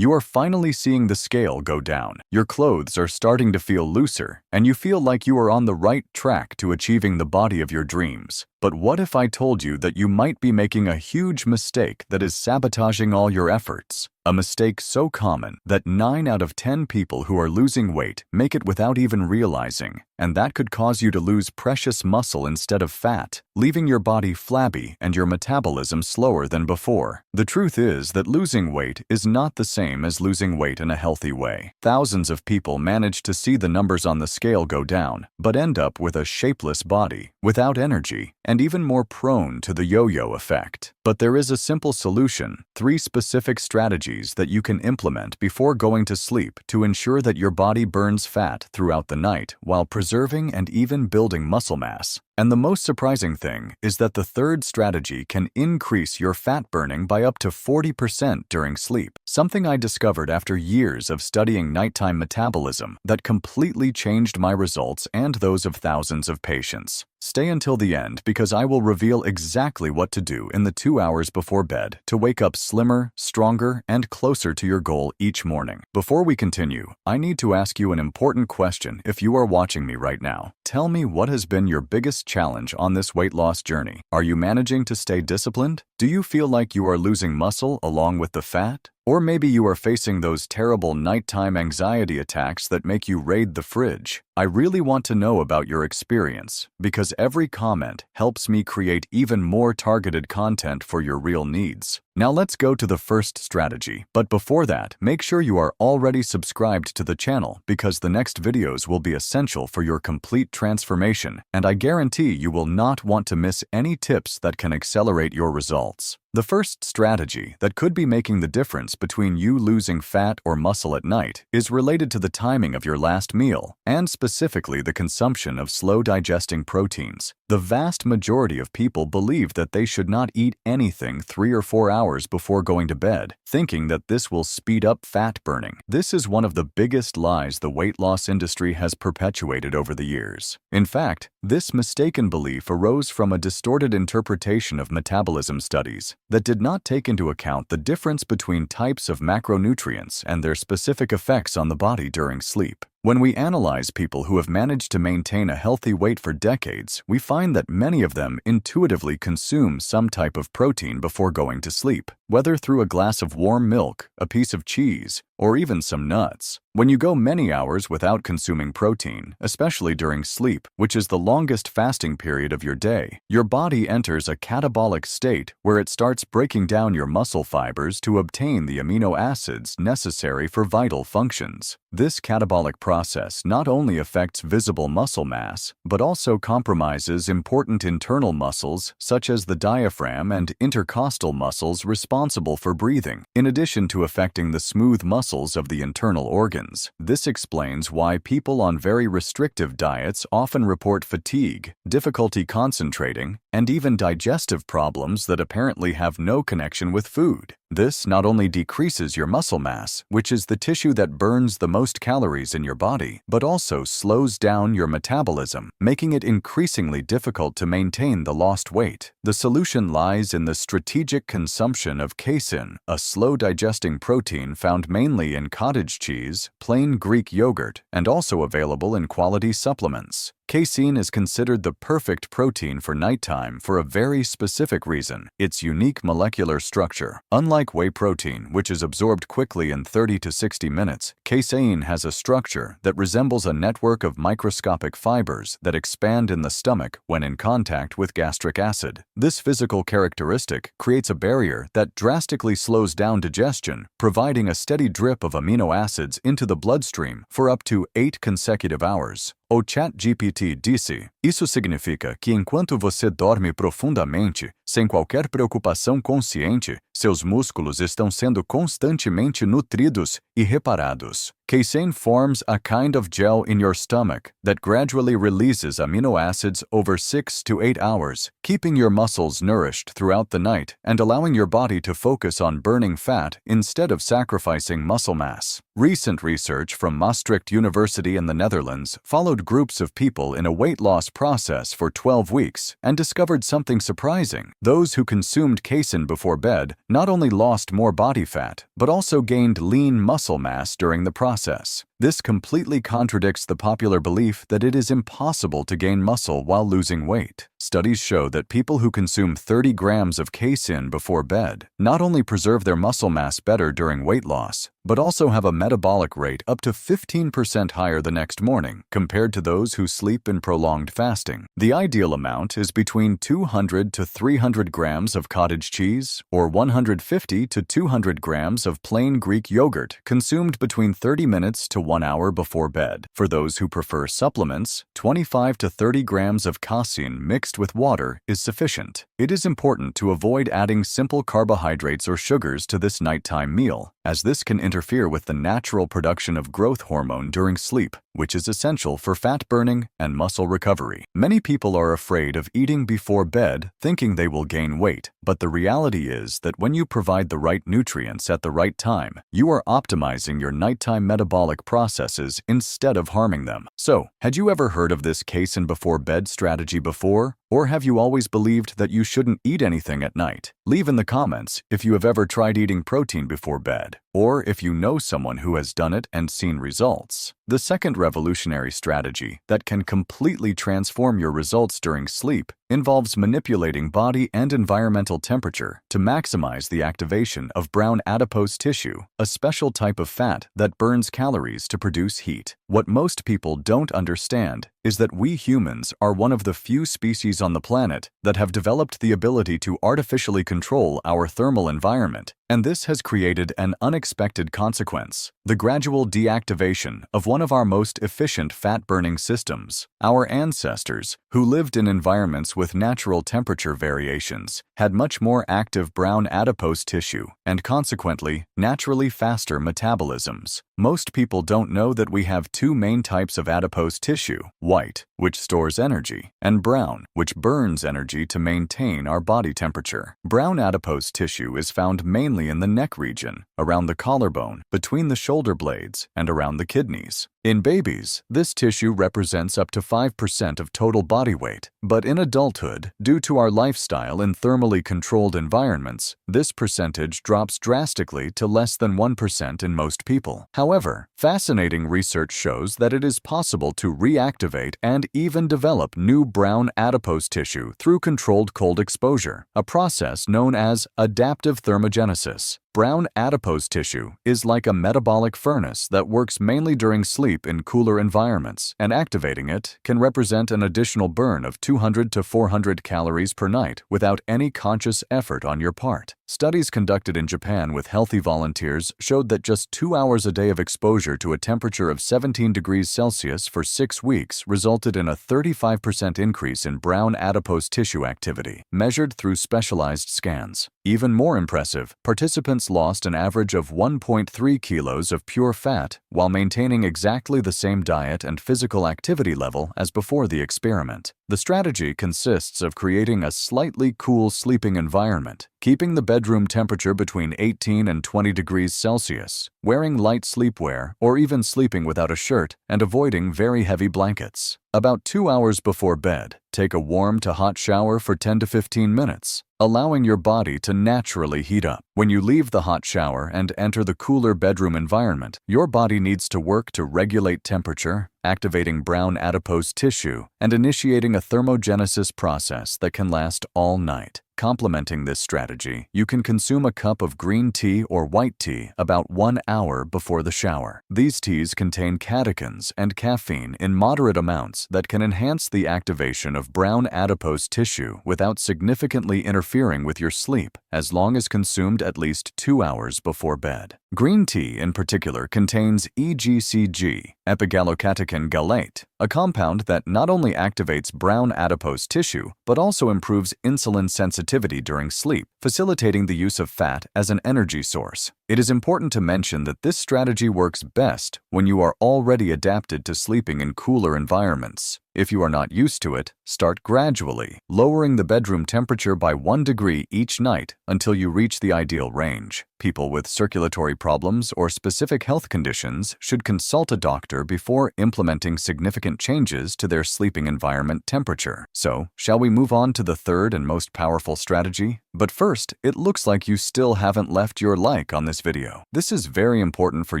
You are finally seeing the scale go down. Your clothes are starting to feel looser, and you feel like you are on the right track to achieving the body of your dreams. But what if I told you that you might be making a huge mistake that is sabotaging all your efforts? A mistake so common that 9 out of 10 people who are losing weight make it without even realizing, and that could cause you to lose precious muscle instead of fat, leaving your body flabby and your metabolism slower than before. The truth is that losing weight is not the same as losing weight in a healthy way. Thousands of people manage to see the numbers on the scale go down, but end up with a shapeless body, without energy, and even more prone to the yo-yo effect. But there is a simple solution, 3 specific strategies that you can implement before going to sleep to ensure that your body burns fat throughout the night while preserving and even building muscle mass. And the most surprising thing is that the third strategy can increase your fat burning by up to 40% during sleep, something I discovered after years of studying nighttime metabolism that completely changed my results and those of thousands of patients. Stay until the end because I will reveal exactly what to do in the 2 hours before bed to wake up slimmer, stronger, and closer to your goal each morning. Before we continue, I need to ask you an important question if you are watching me right now. Tell me, what has been your biggest challenge on this weight loss journey? Are you managing to stay disciplined? Do you feel like you are losing muscle along with the fat? Or maybe you are facing those terrible nighttime anxiety attacks that make you raid the fridge. I really want to know about your experience because every comment helps me create even more targeted content for your real needs. Now let's go to the first strategy. But before that, make sure you are already subscribed to the channel because the next videos will be essential for your complete transformation, and I guarantee you will not want to miss any tips that can accelerate your results. The first strategy that could be making the difference between you losing fat or muscle at night is related to the timing of your last meal, and specifically the consumption of slow-digesting proteins. The vast majority of people believe that they should not eat anything 3 or 4 hours before going to bed, thinking that this will speed up fat burning. This is one of the biggest lies the weight loss industry has perpetuated over the years. In fact, this mistaken belief arose from a distorted interpretation of metabolism studies that did not take into account the difference between types of macronutrients and their specific effects on the body during sleep. When we analyze people who have managed to maintain a healthy weight for decades, we find that many of them intuitively consume some type of protein before going to sleep, whether through a glass of warm milk, a piece of cheese, or even some nuts. When you go many hours without consuming protein, especially during sleep, which is the longest fasting period of your day, your body enters a catabolic state where it starts breaking down your muscle fibers to obtain the amino acids necessary for vital functions. This catabolic process not only affects visible muscle mass, but also compromises important internal muscles such as the diaphragm and intercostal muscles responsible for breathing, in addition to affecting the smooth muscles of the internal organs. This explains why people on very restrictive diets often report fatigue, difficulty concentrating, and even digestive problems that apparently have no connection with food. This not only decreases your muscle mass, which is the tissue that burns the most calories in your body, but also slows down your metabolism, making it increasingly difficult to maintain the lost weight. The solution lies in the strategic consumption of casein, a slow-digesting protein found mainly in cottage cheese, plain Greek yogurt, and also available in quality supplements. Casein is considered the perfect protein for nighttime for a very specific reason: its unique molecular structure. Unlike whey protein, which is absorbed quickly in 30 to 60 minutes, casein has a structure that resembles a network of microscopic fibers that expand in the stomach when in contact with gastric acid. This physical characteristic creates a barrier that drastically slows down digestion, providing a steady drip of amino acids into the bloodstream for up to 8 consecutive hours. O ChatGPT disse: "Isso significa que enquanto você dorme profundamente, sem qualquer preocupação consciente, seus músculos estão sendo constantemente nutridos e reparados. Casein forms a kind of gel in your stomach that gradually releases amino acids over 6 to 8 hours, keeping your muscles nourished throughout the night and allowing your body to focus on burning fat instead of sacrificing muscle mass." Recent research from Maastricht University in the Netherlands followed groups of people in a weight loss loss process for 12 weeks and discovered something surprising. Those who consumed casein before bed not only lost more body fat, but also gained lean muscle mass during the process. This completely contradicts the popular belief that it is impossible to gain muscle while losing weight. Studies show that people who consume 30 grams of casein before bed not only preserve their muscle mass better during weight loss, but also have a metabolic rate up to 15% higher the next morning compared to those who sleep in prolonged fasting. The ideal amount is between 200 to 300 grams of cottage cheese or 150 to 200 grams of plain Greek yogurt consumed between 30 minutes to 1 hour before bed. For those who prefer supplements, 25 to 30 grams of casein mixed with water is sufficient. It is important to avoid adding simple carbohydrates or sugars to this nighttime meal, as this can interfere with the natural production of growth hormone during sleep, which is essential for fat burning and muscle recovery. Many people are afraid of eating before bed, thinking they will gain weight, but the reality is that when you provide the right nutrients at the right time, you are optimizing your nighttime metabolic processes instead of harming them. So, had you ever heard of this casein before bed strategy before? Or have you always believed that you shouldn't eat anything at night? Leave in the comments if you have ever tried eating protein before bed, or if you know someone who has done it and seen results. The second revolutionary strategy that can completely transform your results during sleep involves manipulating body and environmental temperature to maximize the activation of brown adipose tissue, a special type of fat that burns calories to produce heat. What most people don't understand is that we humans are one of the few species on the planet that have developed the ability to artificially control our thermal environment, and this has created an unexpected consequence: the gradual deactivation of one of our most efficient fat-burning systems. Our ancestors, who lived in environments with natural temperature variations, had much more active brown adipose tissue and consequently naturally faster metabolisms. Most people don't know that we have two main types of adipose tissue: white, which stores energy, and brown, which burns energy to maintain our body temperature. Brown adipose tissue is found mainly in the neck region, around the collarbone, between the shoulder blades, and around the kidneys. In babies, this tissue represents up to 5% of total body weight, but in adulthood, due to our lifestyle in thermally controlled environments, this percentage drops drastically to less than 1% in most people. However, fascinating research shows that it is possible to reactivate and even develop new brown adipose tissue through controlled cold exposure, a process known as adaptive thermogenesis. Brown adipose tissue is like a metabolic furnace that works mainly during sleep in cooler environments, and activating it can represent an additional burn of 200 to 400 calories per night without any conscious effort on your part. Studies conducted in Japan with healthy volunteers showed that just 2 hours a day of exposure to a temperature of 17 degrees Celsius for 6 weeks resulted in a 35% increase in brown adipose tissue activity, measured through specialized scans. Even more impressive, participants lost an average of 1.3 kilos of pure fat while maintaining exactly the same diet and physical activity level as before the experiment. The strategy consists of creating a slightly cool sleeping environment, keeping the bedroom temperature between 18 and 20 degrees Celsius, wearing light sleepwear or even sleeping without a shirt, and avoiding very heavy blankets. About 2 hours before bed, take a warm to hot shower for 10 to 15 minutes, allowing your body to naturally heat up. When you leave the hot shower and enter the cooler bedroom environment, your body needs to work to regulate temperature, activating brown adipose tissue, and initiating a thermogenesis process that can last all night. Complementing this strategy, you can consume a cup of green tea or white tea about 1 hour before the shower. These teas contain catechins and caffeine in moderate amounts that can enhance the activation of brown adipose tissue without significantly interfering with your sleep, as long as consumed at least 2 hours before bed. Green tea in particular contains EGCG, epigallocatechin gallate, a compound that not only activates brown adipose tissue, but also improves insulin sensitivity during sleep, facilitating the use of fat as an energy source. It is important to mention that this strategy works best when you are already adapted to sleeping in cooler environments. If you are not used to it, start gradually, lowering the bedroom temperature by 1 degree each night until you reach the ideal range. People with circulatory problems or specific health conditions should consult a doctor before implementing significant changes to their sleeping environment temperature. So, shall we move on to the third and most powerful strategy? But first, it looks like you still haven't left your like on this video. This is very important for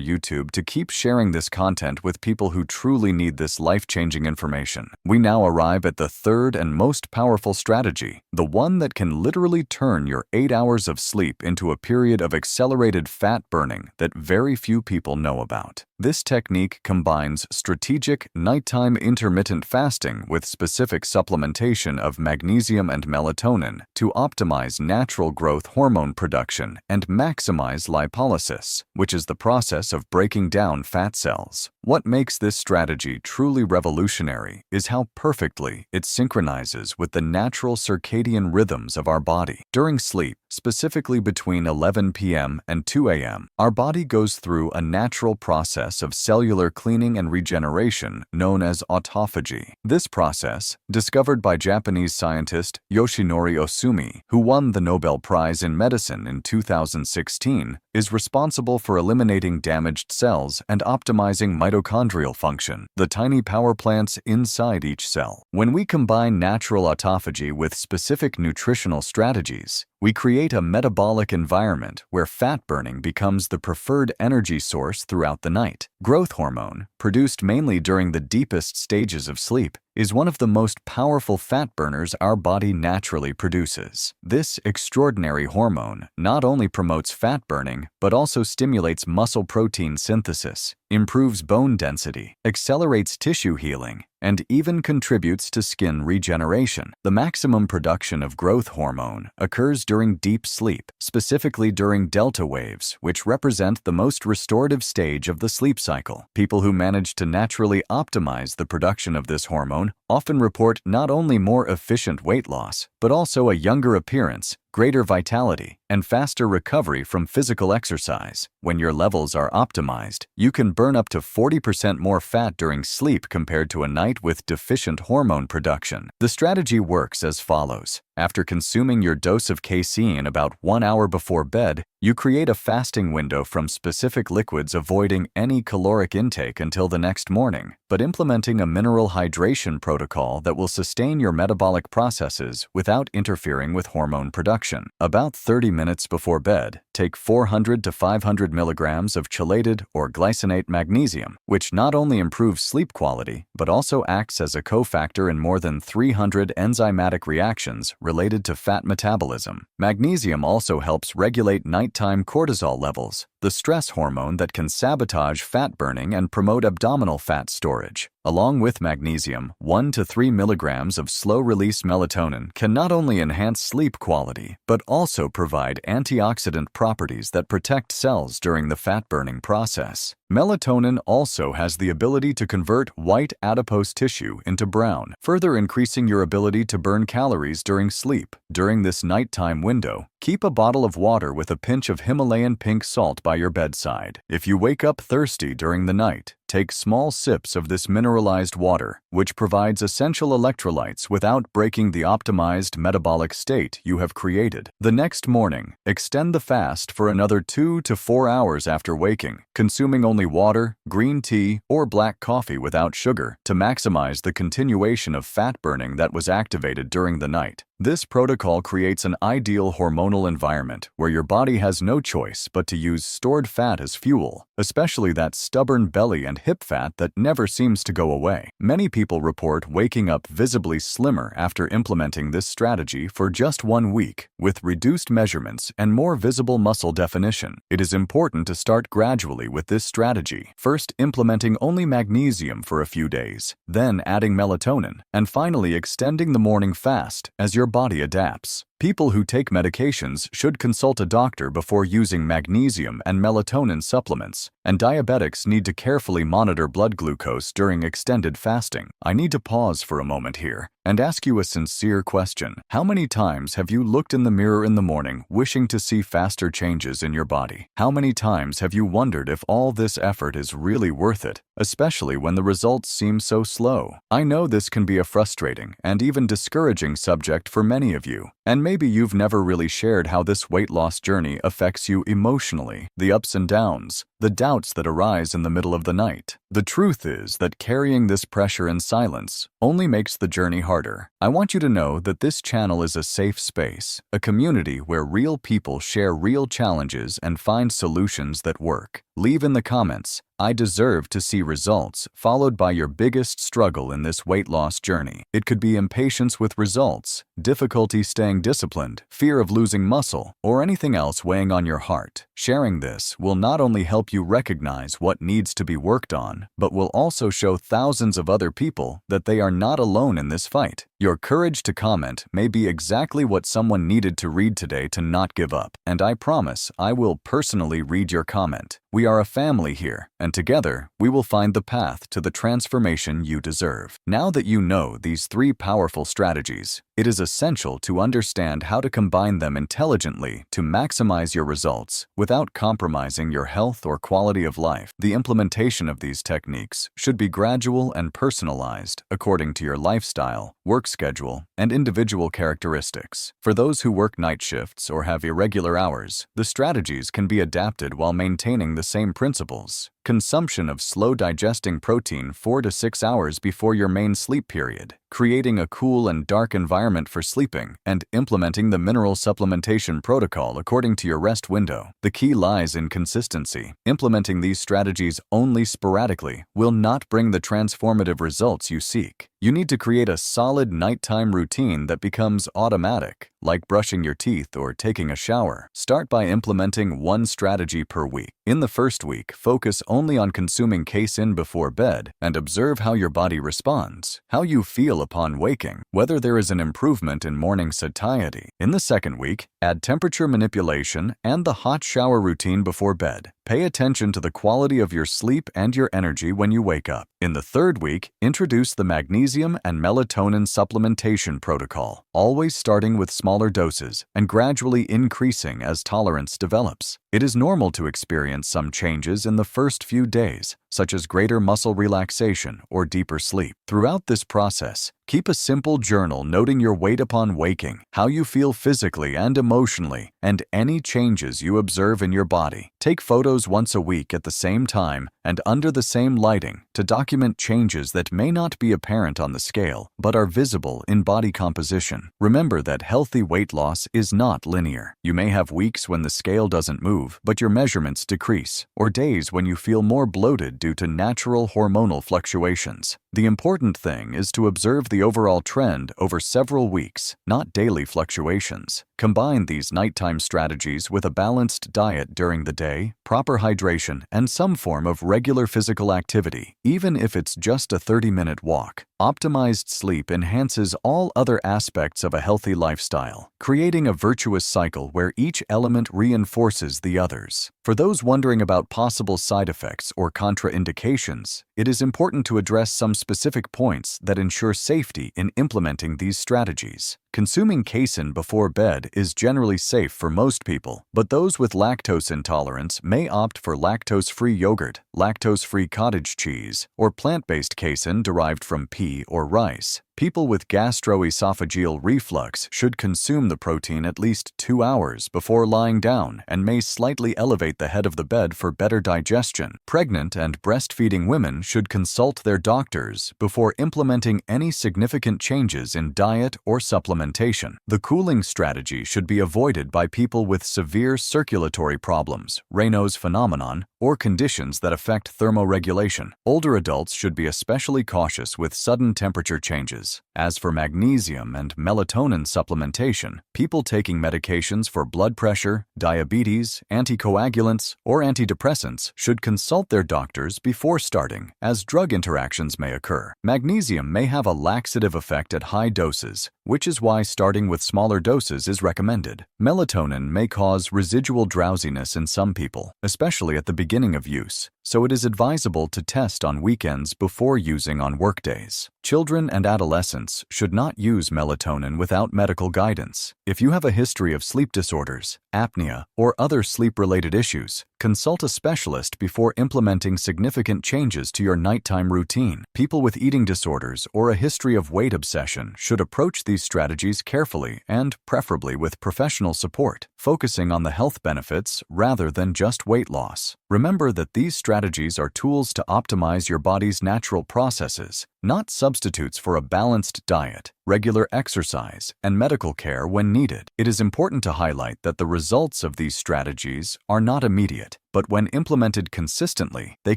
YouTube to keep sharing this content with people who truly need this life-changing information. We now arrive at the third and most powerful strategy, the one that can literally turn your 8 hours of sleep into a period of accelerated fat burning that very few people know about. This technique combines strategic nighttime intermittent fasting with specific supplementation of magnesium and melatonin to optimize natural growth hormone production and maximize lipolysis, which is the process of breaking down fat cells. What makes this strategy truly revolutionary is how perfectly it synchronizes with the natural circadian rhythms of our body. During sleep, specifically between 11 p.m. and 2 a.m., our body goes through a natural process of cellular cleaning and regeneration known as autophagy. This process, discovered by Japanese scientist Yoshinori Ohsumi, who won the Nobel Prize in Medicine in 2016, is responsible for eliminating damaged cells and optimizing mitochondrial function, the tiny power plants inside each cell. When we combine natural autophagy with specific nutritional strategies, we create a metabolic environment where fat burning becomes the preferred energy source throughout the night. Growth hormone, produced mainly during the deepest stages of sleep, is one of the most powerful fat burners our body naturally produces. This extraordinary hormone not only promotes fat burning, but also stimulates muscle protein synthesis, improves bone density, accelerates tissue healing, and even contributes to skin regeneration. The maximum production of growth hormone occurs during deep sleep, specifically during delta waves, which represent the most restorative stage of the sleep cycle. People who manage to naturally optimize the production of this hormone often report not only more efficient weight loss, but also a younger appearance, greater vitality, and faster recovery from physical exercise. When your levels are optimized, you can burn up to 40% more fat during sleep compared to a night with deficient hormone production. The strategy works as follows. After consuming your dose of casein about 1 hour before bed, you create a fasting window from specific liquids, avoiding any caloric intake until the next morning, but implementing a mineral hydration protocol that will sustain your metabolic processes without interfering with hormone production. About 30 minutes before bed, take 400 to 500 milligrams of chelated or glycinate magnesium, which not only improves sleep quality, but also acts as a cofactor in more than 300 enzymatic reactions related to fat metabolism. Magnesium also helps regulate nighttime cortisol levels, the stress hormone that can sabotage fat burning and promote abdominal fat storage. Along with magnesium, 1 to 3 milligrams of slow-release melatonin can not only enhance sleep quality, but also provide antioxidant properties that protect cells during the fat-burning process. Melatonin also has the ability to convert white adipose tissue into brown, further increasing your ability to burn calories during sleep. During this nighttime window, keep a bottle of water with a pinch of Himalayan pink salt by your bedside. If you wake up thirsty during the night, take small sips of this mineralized water, which provides essential electrolytes without breaking the optimized metabolic state you have created. The next morning, extend the fast for another 2 to 4 hours after waking, consuming only water, green tea, or black coffee without sugar to maximize the continuation of fat burning that was activated during the night. This protocol creates an ideal hormonal environment where your body has no choice but to use stored fat as fuel, especially that stubborn belly and hip fat that never seems to go away. Many people report waking up visibly slimmer after implementing this strategy for just 1 week, with reduced measurements and more visible muscle definition. It is important to start gradually with this strategy, first implementing only magnesium for a few days, then adding melatonin, and finally extending the morning fast as your body adapts. People who take medications should consult a doctor before using magnesium and melatonin supplements, and diabetics need to carefully monitor blood glucose during extended fasting. I need to pause for a moment here and ask you a sincere question. How many times have you looked in the mirror in the morning wishing to see faster changes in your body? How many times have you wondered if all this effort is really worth it, especially when the results seem so slow? I know this can be a frustrating and even discouraging subject for many of you, and maybe you've never really shared how this weight loss journey affects you emotionally, the ups and downs, the doubts that arise in the middle of the night. The truth is that carrying this pressure in silence only makes the journey harder. I want you to know that this channel is a safe space, a community where real people share real challenges and find solutions that work. Leave in the comments, "I deserve to see results," followed by your biggest struggle in this weight loss journey. It could be impatience with results, difficulty staying disciplined, fear of losing muscle, or anything else weighing on your heart. Sharing this will not only help you recognize what needs to be worked on, but will also show thousands of other people that they are not alone in this fight. Your courage to comment may be exactly what someone needed to read today to not give up, and I promise I will personally read your comment. We are a family here, and together we will find the path to the transformation you deserve. Now that you know these 3 powerful strategies, it is essential to understand how to combine them intelligently to maximize your results without compromising your health or quality of life. The implementation of these techniques should be gradual and personalized according to your lifestyle, work schedule, and individual characteristics. For those who work night shifts or have irregular hours, the strategies can be adapted while maintaining the same principles. Consumption of slow-digesting protein 4 to 6 hours before your main sleep period, creating a cool and dark environment for sleeping, and implementing the mineral supplementation protocol according to your rest window. The key lies in consistency. Implementing these strategies only sporadically will not bring the transformative results you seek. You need to create a solid nighttime routine that becomes automatic, like brushing your teeth or taking a shower. Start by implementing 1 strategy per week. In the first week, focus only on consuming casein before bed and observe how your body responds, how you feel upon waking, whether there is an improvement in morning satiety. In the second week, add temperature manipulation and the hot shower routine before bed. Pay attention to the quality of your sleep and your energy when you wake up. In the third week, introduce the magnesium and melatonin supplementation protocol, always starting with smaller doses and gradually increasing as tolerance develops. It is normal to experience some changes in the first few days, such as greater muscle relaxation or deeper sleep. Throughout this process, keep a simple journal noting your weight upon waking, how you feel physically and emotionally, and any changes you observe in your body. Take photos once a week at the same time and under the same lighting to document changes that may not be apparent on the scale, but are visible in body composition. Remember that healthy weight loss is not linear. You may have weeks when the scale doesn't move, but your measurements decrease, or days when you feel more bloated due to natural hormonal fluctuations. The important thing is to observe the overall trend over several weeks, not daily fluctuations. Combine these nighttime strategies with a balanced diet during the day, proper hydration, and some form of regular physical activity, even if it's just a 30-minute walk. Optimized sleep enhances all other aspects of a healthy lifestyle, creating a virtuous cycle where each element reinforces the others. For those wondering about possible side effects or contraindications, it is important to address some specific points that ensure safety in implementing these strategies. Consuming casein before bed is generally safe for most people, but those with lactose intolerance may opt for lactose-free yogurt, lactose-free cottage cheese, or plant-based casein derived from pea or rice. People with gastroesophageal reflux should consume the protein at least 2 hours before lying down and may slightly elevate the head of the bed for better digestion. Pregnant and breastfeeding women should consult their doctors before implementing any significant changes in diet or supplementation. The cooling strategy should be avoided by people with severe circulatory problems, Raynaud's phenomenon, or conditions that affect thermoregulation. Older adults should be especially cautious with sudden temperature changes. As for magnesium and melatonin supplementation, people taking medications for blood pressure, diabetes, anticoagulants, or antidepressants should consult their doctors before starting, as drug interactions may occur. Magnesium may have a laxative effect at high doses, which is why starting with smaller doses is recommended. Melatonin may cause residual drowsiness in some people, especially at the beginning of use, so it is advisable to test on weekends before using on workdays. Children and adolescents parents should not use melatonin without medical guidance. If you have a history of sleep disorders, apnea, or other sleep-related issues, consult a specialist before implementing significant changes to your nighttime routine. People with eating disorders or a history of weight obsession should approach these strategies carefully and preferably with professional support, focusing on the health benefits rather than just weight loss. Remember that these strategies are tools to optimize your body's natural processes, not substitutes for a balanced diet, regular exercise, and medical care when needed. It is important to highlight that the results of these strategies are not immediate, but when implemented consistently, they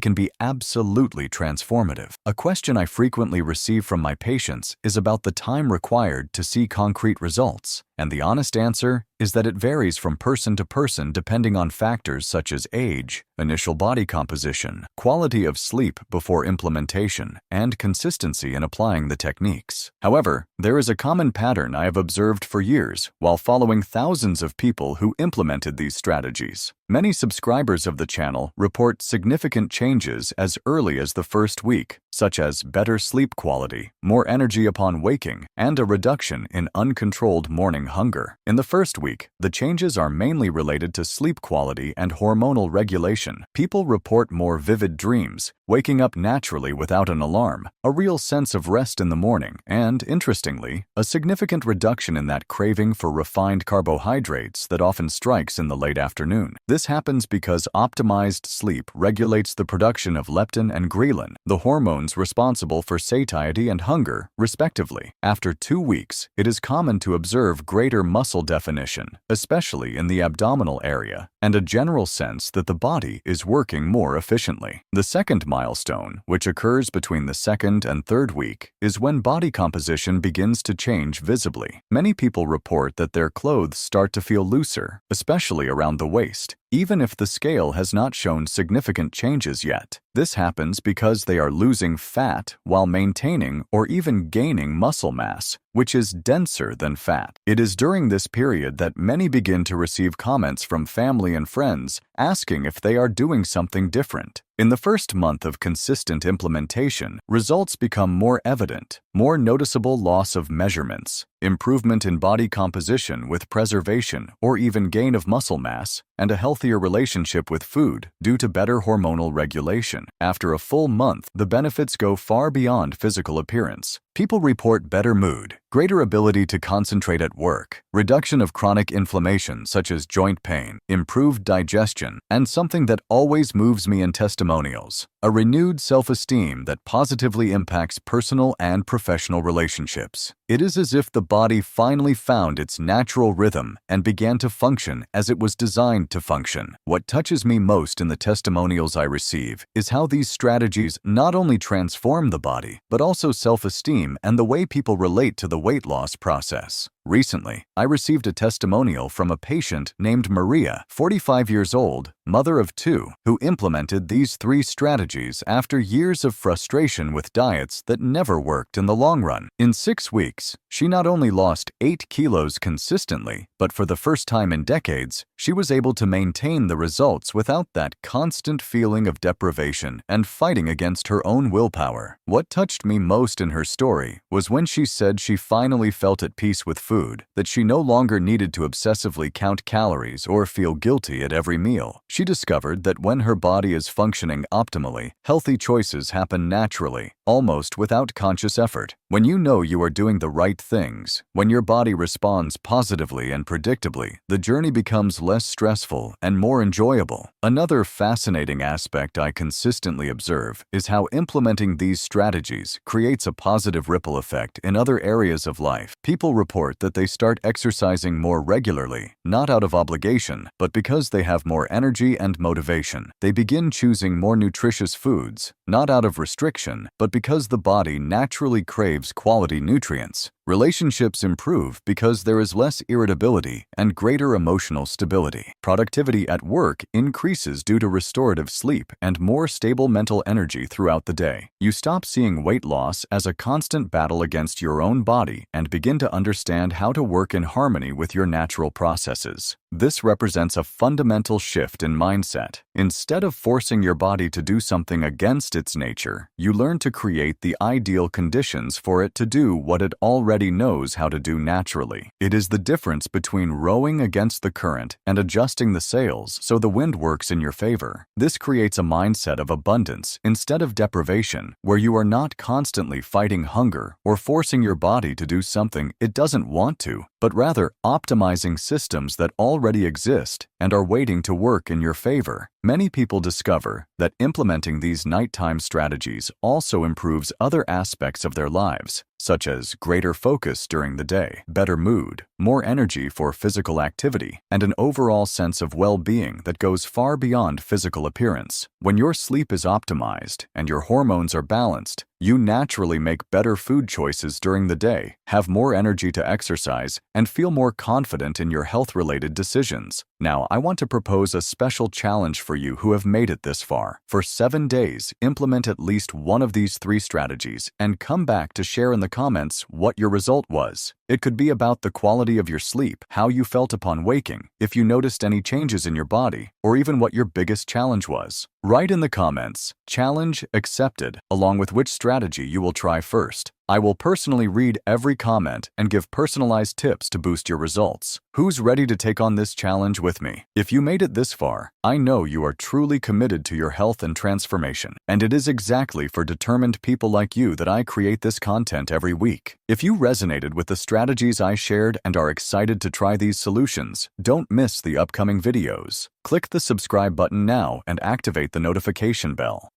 can be absolutely transformative. A question I frequently receive from my patients is about the time required to see concrete results, and the honest answer is that it varies from person to person depending on factors such as age, initial body composition, quality of sleep before implementation, and consistency in applying the techniques. However, there is a common pattern I have observed for years while following thousands of people who implemented these strategies. Many subscribers of the channel report significant changes as early as the first week, such as better sleep quality, more energy upon waking, and a reduction in uncontrolled morning hunger. In the first week, the changes are mainly related to sleep quality and hormonal regulation. People report more vivid dreams, waking up naturally without an alarm, a real sense of rest in the morning, and, interestingly, a significant reduction in that craving for refined carbohydrates that often strikes in the late afternoon. This happens because optimized sleep regulates the production of leptin and ghrelin, the hormones responsible for satiety and hunger, respectively. After 2 weeks, it is common to observe greater muscle definition, especially in the abdominal area, and a general sense that the body is working more efficiently. The second milestone, which occurs between the second and third week, is when body composition begins to change visibly. Many people report that their clothes start to feel looser, especially around the waist, even if the scale has not shown significant changes yet. This happens because they are losing fat while maintaining or even gaining muscle mass, which is denser than fat. It is during this period that many begin to receive comments from family and friends asking if they are doing something different. In the first month of consistent implementation, results become more evident, more noticeable loss of measurements, improvement in body composition with preservation or even gain of muscle mass, and a healthier relationship with food due to better hormonal regulation. After a full month, the benefits go far beyond physical appearance. People report better mood, greater ability to concentrate at work, reduction of chronic inflammation such as joint pain, improved digestion, and something that always moves me in testimonials, a renewed self-esteem that positively impacts personal and professional relationships. It is as if the body finally found its natural rhythm and began to function as it was designed to function. What touches me most in the testimonials I receive is how these strategies not only transform the body, but also self-esteem and the way people relate to the weight loss process. Recently, I received a testimonial from a patient named Maria, 45 years old, mother of 2, who implemented these 3 strategies after years of frustration with diets that never worked in the long run. In 6 weeks, she not only lost 8 kilos consistently, but for the first time in decades, she was able to maintain the results without that constant feeling of deprivation and fighting against her own willpower. What touched me most in her story was when she said she finally felt at peace with food, that she no longer needed to obsessively count calories or feel guilty at every meal. She discovered that when her body is functioning optimally, healthy choices happen naturally, almost without conscious effort. When you know you are doing the right things, when your body responds positively and predictably, the journey becomes less stressful and more enjoyable. Another fascinating aspect I consistently observe is how implementing these strategies creates a positive ripple effect in other areas of life. People report that they start exercising more regularly, not out of obligation, but because they have more energy and motivation. They begin choosing more nutritious foods, not out of restriction, but because the body naturally craves quality nutrients. Relationships improve because there is less irritability and greater emotional stability. Productivity at work increases due to restorative sleep and more stable mental energy throughout the day. You stop seeing weight loss as a constant battle against your own body and begin to understand how to work in harmony with your natural processes. This represents a fundamental shift in mindset. Instead of forcing your body to do something against its nature, you learn to create the ideal conditions for it to do what it already knows how to do naturally. It is the difference between rowing against the current and adjusting the sails so the wind works in your favor. This creates a mindset of abundance instead of deprivation, where you are not constantly fighting hunger or forcing your body to do something it doesn't want to, but rather optimizing systems that already exist and are waiting to work in your favor. Many people discover that implementing these nighttime strategies also improves other aspects of their lives, such as greater focus during the day, better mood, more energy for physical activity, and an overall sense of well-being that goes far beyond physical appearance. When your sleep is optimized and your hormones are balanced, you naturally make better food choices during the day, have more energy to exercise, and feel more confident in your health-related decisions. Now, I want to propose a special challenge for you who have made it this far. For 7 days, implement at least one of these 3 strategies and come back to share in the comments what your result was. It could be about the quality of your sleep, how you felt upon waking, if you noticed any changes in your body, or even what your biggest challenge was. Write in the comments, "Challenge accepted," along with which strategy you will try first. I will personally read every comment and give personalized tips to boost your results. Who's ready to take on this challenge with me? If you made it this far, I know you are truly committed to your health and transformation, and it is exactly for determined people like you that I create this content every week. If you resonated with the strategies I shared and are excited to try these solutions, don't miss the upcoming videos. Click the subscribe button now and activate the notification bell.